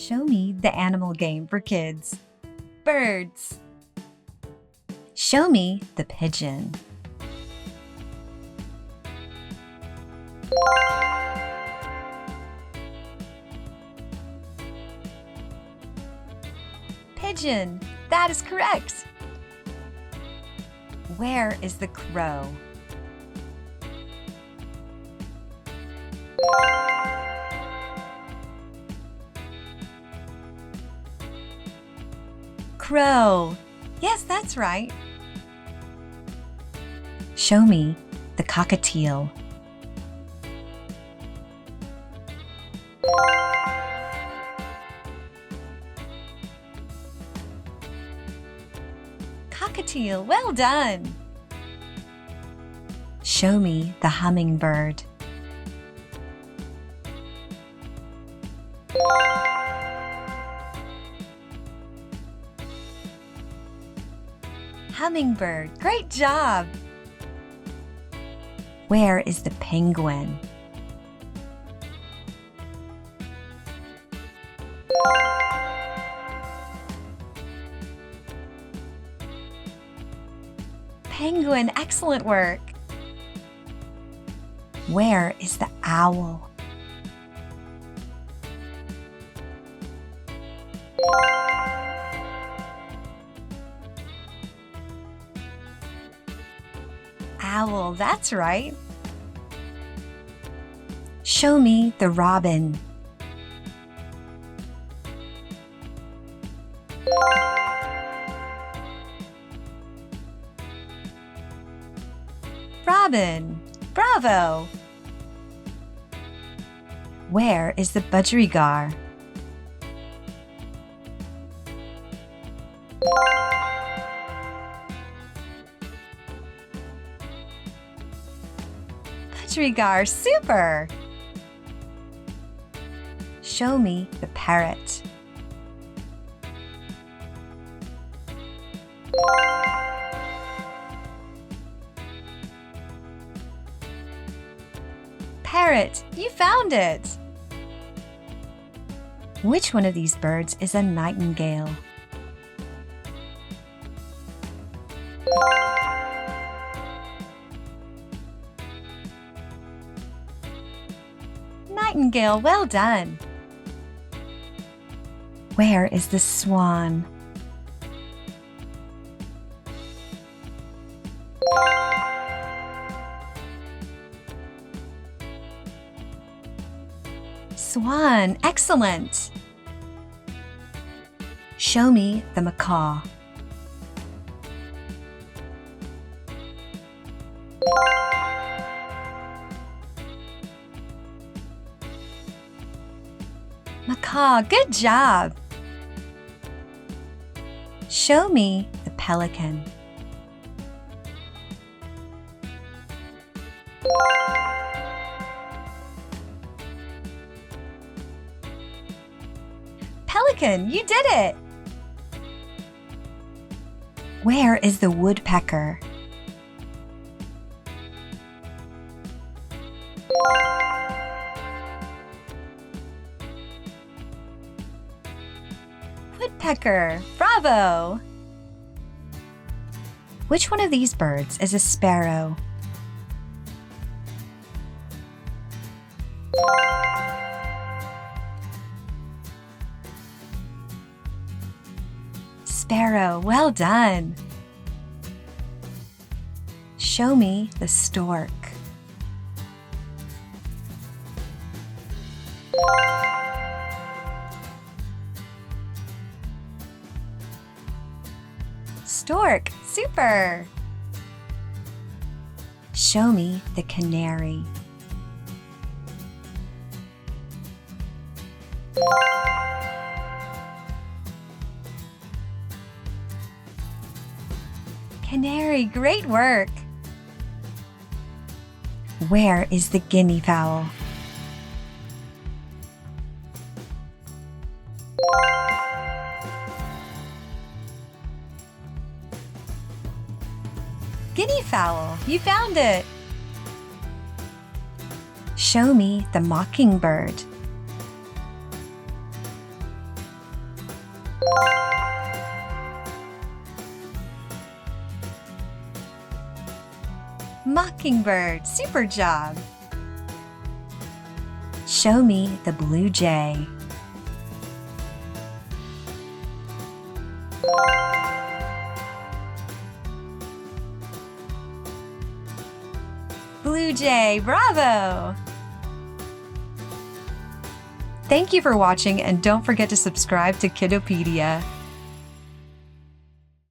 Show me the animal game for kids. Birds. Show me the pigeon. Pigeon. That is correct. Where is the crow? Crow. Yes, that's right. Show me the cockatiel. Cockatiel, well done. Show me the hummingbird. Hummingbird, great job! Where is the penguin? Penguin, excellent work! Where is the owl? Owl, that's right. Show me the robin. Robin, bravo! Where is the budgerigar? Budgerigar, super! Show me the parrot. Parrot, you found it! Which one of these birds is a nightingale? Nightingale, well done! Where is the swan? Swan, excellent! Show me the macaw. Macaw, good job! Show me the pelican. Pelican, you did it! Where is the woodpecker? Woodpecker, bravo! Which one of these birds is a sparrow? Sparrow, well done! Show me the stork. Stork, super! Show me the canary. Canary, great work! Where is the guinea fowl? Guinea fowl, you found it! Show me the mockingbird. Mockingbird, super job! Show me the blue jay. Blue jay, bravo! Thank you for watching, and don't forget to subscribe to Kiddopedia.